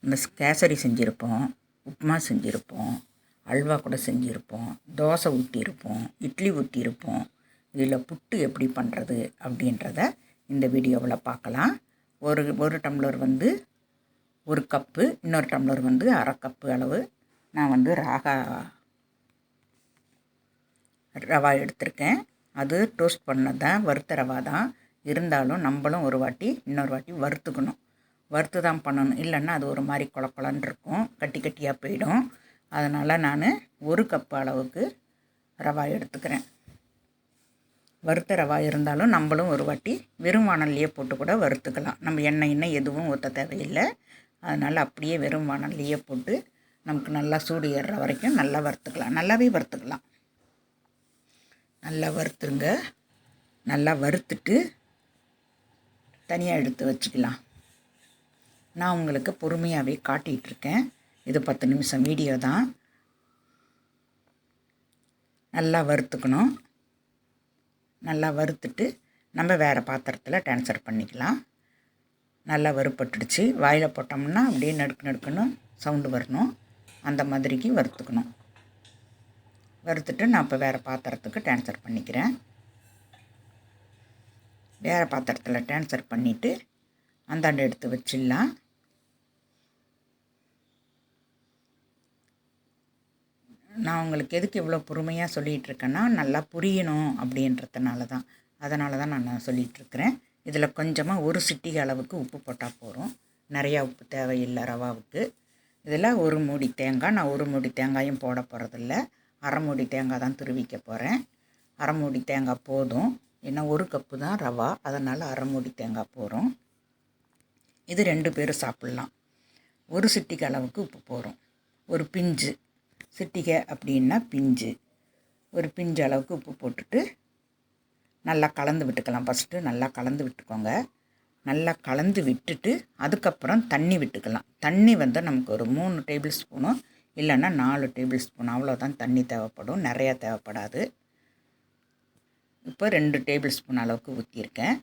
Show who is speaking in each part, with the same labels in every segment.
Speaker 1: நம்ம கேசரி செஞ்சுருப்போம், உப்புமா செஞ்சுருப்போம், அல்வா கூட செஞ்சுருப்போம், தோசை ஊற்றிருப்போம், இட்லி ஊற்றிருப்போம். இதில் புட்டு எப்படி பண்ணுறது அப்படின்றத இந்த வீடியோவில் பார்க்கலாம். ஒரு டம்ளர் ஒரு கப்பு, இன்னொரு டம்ளர் அரை கப்பு அளவு நான் ரவா எடுத்திருக்கேன். அது டோஸ்ட் பண்ணதான், வறுத்த ரவா தான். இருந்தாலும் நம்மளும் இன்னொரு வாட்டி வறுத்துக்கணும். வறுத்து தான் பண்ணணும், இல்லைன்னா அது ஒரு மாதிரி குழன்னு இருக்கும், கட்டி கட்டியாக போயிடும். அதனால் நான் ஒரு கப்பு அளவுக்கு ரவா எடுத்துக்கிறேன். வறுத்த ரவா இருந்தாலும் நம்மளும் ஒரு வாட்டி வெறும் வாணல்லையே போட்டு கூட வறுத்துக்கலாம். நம்ம எண்ணெய் எதுவும் ஊற்ற தேவையில்லை. அதனால் அப்படியே வெறும் வாணல்லையே போட்டு நமக்கு நல்லா சூடு ஏறுற வரைக்கும் நல்லா வறுத்துக்கலாம். நல்லாவே வறுத்துக்கலாம். நல்லா வறுத்துருங்க. நல்லா வறுத்துட்டு தனியாக எடுத்து வச்சுக்கலாம். நான் உங்களுக்கு பொறுமையாகவே காட்டிகிட்ருக்கேன். இது 10 நிமிஷம் வீடியோ தான். நல்லா வறுத்துக்கணும். நல்லா வறுத்துட்டு நம்ம வேறு பாத்திரத்தில் ட்ரான்ஸ்ஃபர் பண்ணிக்கலாம். நல்லா வறுப்பட்டுடுச்சு. வாயில் போட்டோம்னா அப்படியே நடுக்குன்னு சவுண்டு வரணும். அந்த மாதிரிக்கு வறுத்துக்கணும். வறுத்துட்டு நான் இப்போ வேறு பாத்திரத்துக்கு ட்ரான்ஸ்ஃபர் பண்ணிக்கிறேன். வேறு பாத்திரத்தில் ட்ரான்ஸ்ஃபர் பண்ணிவிட்டு அந்தாண்டு எடுத்து வச்சிடலாம். நான் உங்களுக்கு எதுக்கு இவ்வளோ பொறுமையாக சொல்லிகிட்ருக்கேன்னா, நல்லா புரியணும் அப்படின்றதுனால தான். அதனால தான் நான் சொல்லிகிட்ருக்கிறேன். இதில் கொஞ்சமாக ஒரு சிட்டிகை அளவுக்கு உப்பு போட்டால் போதும். நிறையா உப்பு தேவையில்லை ரவாவுக்கு. இதில் ஒரு மூடி தேங்காய், நான் ஒரு மூடி தேங்காயும் போட போகிறதில்ல, அரை மூடி தேங்காய் தான் துருவிக்க போகிறேன். அரை மூடி தேங்காய் போதும். ஏன்னா ஒரு கப்பு தான் ரவா, அதனால் அரை மூடி தேங்காய் போகிறோம். இது 2 பேரும் சாப்பிட்லாம். ஒரு சிட்டிகை அளவுக்கு உப்பு போகிறோம். ஒரு பிஞ்சு சிட்டிகை அப்படின்னா பிஞ்சு, ஒரு பிஞ்சு அளவுக்கு உப்பு போட்டுட்டு நல்லா கலந்து விட்டுக்கலாம். ஃபஸ்ட்டு நல்லா கலந்து விட்டுக்கோங்க. நல்லா கலந்து விட்டுட்டு அதுக்கப்புறம் தண்ணி விட்டுக்கலாம். தண்ணி நமக்கு ஒரு 3 டேபிள் ஸ்பூனும் இல்லைன்னா 4 டேபிள் ஸ்பூன் அவ்வளோதான் தண்ணி தேவைப்படும். நிறையா தேவைப்படாது. இப்போ 2 டேபிள் ஸ்பூன் அளவுக்கு ஊற்றியிருக்கேன்.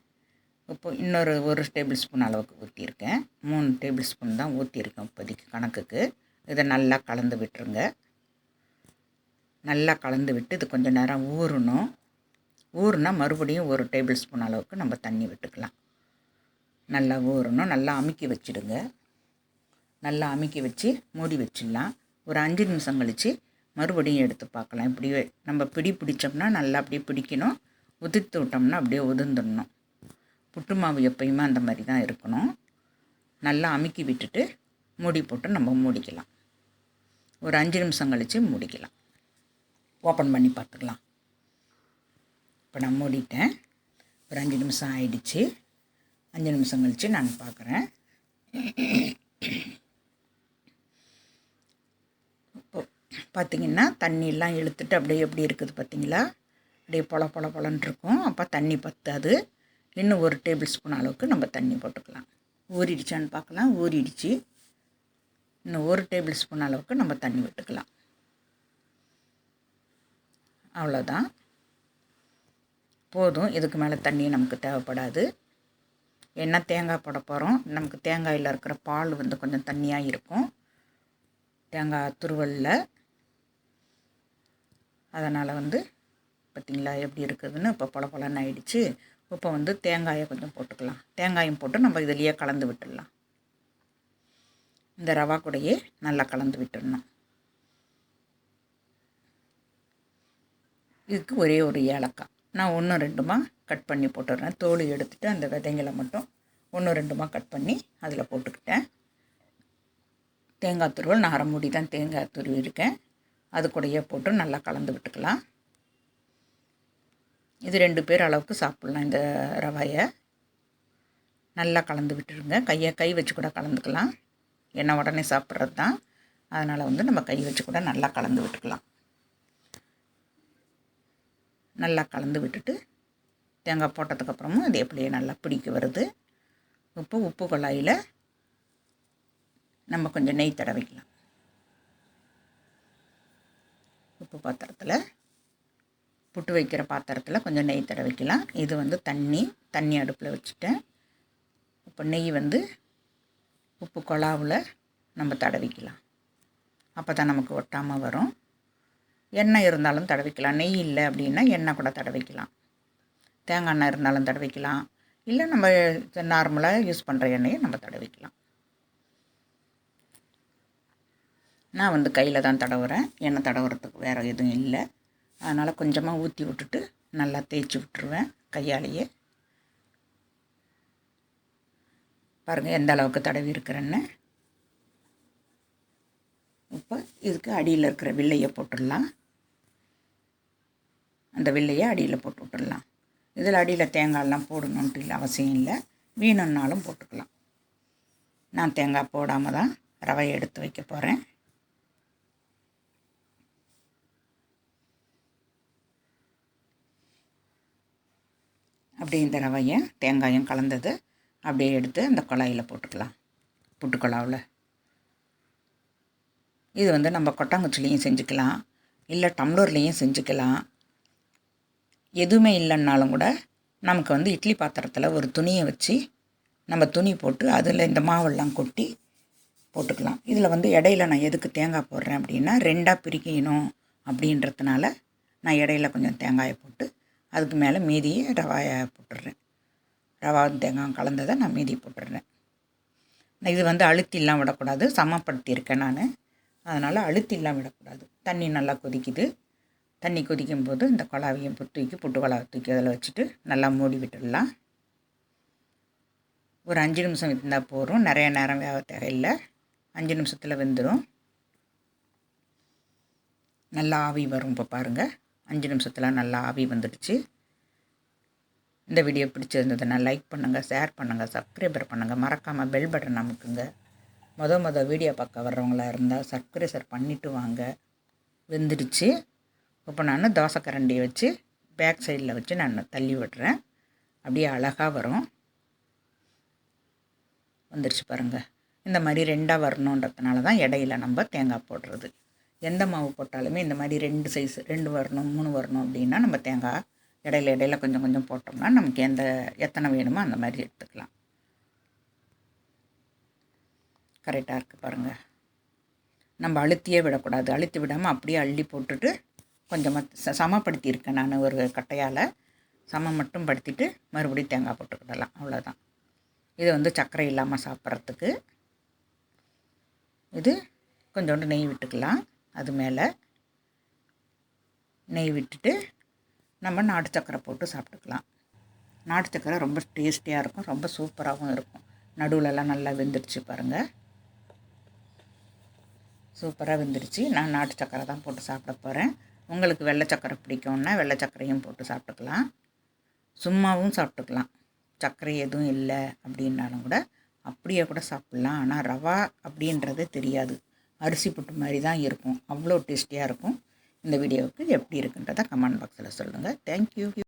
Speaker 1: இப்போ இன்னொரு 1 டேபிள் ஸ்பூன் அளவுக்கு ஊற்றியிருக்கேன். 3 டேபிள் ஸ்பூன் தான் ஊற்றியிருக்கேன் இப்போதைக்கு கணக்குக்கு. இதை நல்லா கலந்து விட்டுருங்க. நல்லா கலந்து விட்டு இது கொஞ்சம் நேரம் ஊறுனா மறுபடியும் 1 டேபிள் ஸ்பூன் அளவுக்கு நம்ம தண்ணி விட்டுக்கலாம். நல்லா ஊறணும். நல்லா அமுக்கி வச்சுடுங்க. நல்லா அமுக்கி வச்சு மூடி வச்சிடலாம். ஒரு 5 நிமிஷம் கழித்து மறுபடியும் எடுத்து பார்க்கலாம். இப்படி நம்ம பிடிச்சோம்னா நல்லா அப்படியே பிடிக்கணும். உதிர்த்து விட்டோம்னா அப்படியே உதிர்ந்துடணும். புட்டு மாவு எப்பயுமே அந்த மாதிரி தான் இருக்கணும். நல்லா அமுக்கி விட்டுட்டு மூடி போட்டு நம்ம மூடிக்கலாம். ஒரு 5 நிமிஷம் கழித்து மூடிக்கலாம். ஓப்பன் பண்ணி பார்த்துக்கலாம். இப்போ நான் மூடிட்டேன். ஒரு 5 நிமிஷம் ஆயிடுச்சு. 5 நிமிஷம் கழித்து நான் பார்க்குறேன். இப்போ பார்த்திங்கன்னா தண்ணியெல்லாம் இழுத்துட்டு அப்படியே எப்படி இருக்குது பார்த்திங்களா? அப்படியே பொலன்னு இருக்கும். அப்போ தண்ணி பத்தாது. இன்னும் 1 டேபிள் ஸ்பூன் அளவுக்கு நம்ம தண்ணி போட்டுக்கலாம். ஊறிடுச்சான்னு பார்க்கலாம். ஊறிடுச்சு. இன்னும் 1 டேபிள் ஸ்பூன் அளவுக்கு நம்ம தண்ணி விட்டுக்கலாம். அவ்வளோதான், போதும். இதுக்கு மேலே தண்ணி நமக்கு தேவைப்படாது. ஏன்னா தேங்காய் போட போகிறோம். நமக்கு தேங்காயில் இருக்கிற பால் கொஞ்சம் தண்ணியாக இருக்கும், தேங்காய் துருவலில். அதனால் பார்த்திங்களா எப்படி இருக்குதுன்னு. இப்போ பொலன்னு ஆயிடுச்சு. இப்போ தேங்காயை கொஞ்சம் போட்டுக்கலாம். தேங்காயும் போட்டு நம்ம இதிலையே கலந்து விட்டுடலாம். இந்த ரவா கூடையே நல்லா கலந்து விட்டுடணும். இதுக்கு ஒரே ஒரு ஏலக்காய் நான் 1-2 கட் பண்ணி போட்டுடுறேன். தோல் எடுத்துகிட்டு அந்த விதைங்களை மட்டும் 1-2 கட் பண்ணி அதில் போட்டுக்கிட்டேன். தேங்காய் துருவல் நான் அரை மூடி தான் தேங்காய் துருவி இருக்கேன். அது கூடயே போட்டு நல்லா கலந்து விட்டுக்கலாம். இது 2 பேர் அளவுக்கு சாப்பிட்லாம். இந்த ரவையை நல்லா கலந்து விட்டுருங்க. கை வச்சு கூட கலந்துக்கலாம். ஏன்னா உடனே சாப்பிட்றது தான். அதனால் நம்ம கை வச்சு கூட நல்லா கலந்து விட்டுக்கலாம். நல்லா கலந்து விட்டுட்டு தேங்காய் போட்டதுக்கப்புறமும் இது எப்படியே நல்லா பிடிக்க வருது. இப்போ உப்பு குழாயில் நம்ம கொஞ்சம் நெய் தடவிக்கலாம். உப்பு பாத்திரத்தில் புட்டு வைக்கிற பாத்திரத்தில் கொஞ்சம் நெய் தடவிக்கலாம். இது தண்ணி அடுப்பில் வச்சுட்டேன். இப்போ நெய் உப்பு குழாவில் நம்ம தடவிக்கலாம். அப்போ தான் நமக்கு ஒட்டாமல் வரும். எண்ணெய் இருந்தாலும் தடவிக்கலாம். நெய் இல்லை அப்படின்னா எண்ணெய் கூட தடவிக்கலாம். தேங்காய் எண்ணெய் இருந்தாலும் தடவிக்கலாம். இல்லை நம்ம நார்மலாக யூஸ் பண்ணுற எண்ணெயை நம்ம தடவிக்கலாம். நான் வந்து கையில் தான் தடவுறேன். எண்ணெய் தடவுறதுக்கு வேறு எதுவும் இல்லை. அதனால் கொஞ்சமாக ஊற்றி விட்டுட்டு நல்லா தேய்ச்சி விட்டுருவேன் கையாலேயே. பாருங்கள் எந்த அளவுக்கு தடவி இருக்கிறேன்னு. இப்போ இதுக்கு அடியில் இருக்கிற வில்லையை போட்டுடலாம். அந்த வில்லையை அடியில் போட்டு விட்டுடலாம். இதில் அடியில் தேங்காயெல்லாம் போடணுன்ட்டு இல்லை, அவசியம் இல்லை. வேணும்னாலும் போட்டுக்கலாம். நான் தேங்காய் போடாமல் தான் ரவையை எடுத்து வைக்க போகிறேன். அப்படியே இந்த ரவையை தேங்காயும் கலந்தது அப்படியே எடுத்து அந்த குழாயில் போட்டுக்கலாம். புட்டுக்குழாவில் இது வந்து நம்ம கொட்டாங்குச்சிலையும் செஞ்சுக்கலாம், இல்லை டம்ளர்லேயும் செஞ்சுக்கலாம். எதுவுமே இல்லைன்னாலும் கூட நமக்கு வந்து இட்லி பாத்திரத்தில் ஒரு துணியை வச்சு நம்ம துணி போட்டு அதில் இந்த மாவெல்லாம் கொட்டி போட்டுக்கலாம். இதில் வந்து இடையில நான் எதுக்கு தேங்காய் போடுறேன் அப்படின்னா 2ஆக பிரிக்கணும் அப்படின்றதுனால நான் இடையில கொஞ்சம் தேங்காயை போட்டு அதுக்கு மேலே மீதியை ரவாயை போட்டுடுறேன். ரவா தேங்காய் கலந்ததை நான் மீதி போட்டுடுறேன். இது வந்து அழுத்திலாம் விடக்கூடாது, சமப்படுத்தியிருக்கேன் நான். அதனால் அழுத்திலாம் விடக்கூடாது. தண்ணி நல்லா கொதிக்குது. தண்ணி கொதிக்கும்போது இந்த குழாவையும் புட்டு குழாவை தூக்கி அதில் வச்சுட்டு நல்லா மூடி விட்டுடலாம். ஒரு 5 நிமிஷம் இருந்தால் போதும். நிறைய நேரம் வேக தேவையில்லை. 5 நிமிஷத்தில் வெந்துடும். நல்லா ஆவி வரும். இப்போ பாருங்கள் 5 நிமிஷத்தில் நல்லா ஆவி வந்துடுச்சு. இந்த வீடியோ பிடிச்சிருந்ததுன்னா லைக் பண்ணுங்கள், ஷேர் பண்ணுங்கள், சப்ஸ்கிரைபர் பண்ணுங்கள். மறக்காமல் பெல் பட்டன் அமுக்குங்க. மொதல் வீடியோ பார்க்க வர்றவங்களா இருந்தால் சப்ஸ்கிரைபர் பண்ணிவிட்டு வாங்க. வெந்துடுச்சு. இப்போ நான் தோசை கரண்டியை வச்சு பேக் சைடில் வச்சு நான் தள்ளி விடுறேன். அப்படியே அழகாக வரும். வந்துடுச்சு பாருங்கள். இந்த மாதிரி 2ஆக வரணுன்றதுனால தான் இடையில நம்ம தேங்காய் போடுறது. எந்த மாவு போட்டாலுமே இந்த மாதிரி 2 சைஸ் 2 வரணும் 3 வரணும் அப்படின்னா நம்ம தேங்காய் இடையில கொஞ்சம் கொஞ்சம் போட்டோம்னா நமக்கு எத்தனை வேணுமோ அந்த மாதிரி எடுத்துக்கலாம். கரெக்டாக இருக்குது பாருங்கள். நம்ம அழுத்தியே விடக்கூடாது. அழுத்தி விடாமல் அப்படியே அள்ளி போட்டுட்டு கொஞ்சமாக சமப்படுத்தியிருக்கேன் நான். ஒரு கட்டையால் சமம் மட்டும் படுத்திட்டு மறுபடியும் தேங்காய் போட்டுக்கிடலாம். அவ்வளோதான். இது வந்து சர்க்கரை இல்லாமல் சாப்பிட்றதுக்கு. இது கொஞ்சோண்டு நெய் விட்டுக்கலாம். அது மேலே நெய் விட்டுட்டு நம்ம நாட்டு சர்க்கரை போட்டு சாப்பிட்டுக்கலாம். நாட்டு சர்க்கரை ரொம்ப டேஸ்டியாக இருக்கும், ரொம்ப சூப்பராகவும் இருக்கும். நடுவிலலாம் நல்லா வெந்துடுச்சு பாருங்கள். சூப்பராக வெந்துடுச்சு. நான் நாட்டு சர்க்கரை தான் போட்டு சாப்பிட போகிறேன். உங்களுக்கு வெள்ளை சர்க்கரை பிடிக்கும்னா வெள்ளை சர்க்கரையும் போட்டு சாப்பிட்டுக்கலாம். சும்மாவும் சாப்பிட்டுக்கலாம். சர்க்கரை எதுவும் இல்லை அப்படின்னாலும் கூட அப்படியே கூட சாப்பிட்லாம். ஆனால் ரவா அப்படின்றது தெரியாது, அரிசி புட்டு மாதிரி தான் இருக்கும். அவ்வளோ டேஸ்டியாக இருக்கும். இந்த வீடியோவுக்கு எப்படி இருக்குன்றதை கமெண்ட் பாக்ஸில் சொல்லுங்கள். தேங்க்யூ.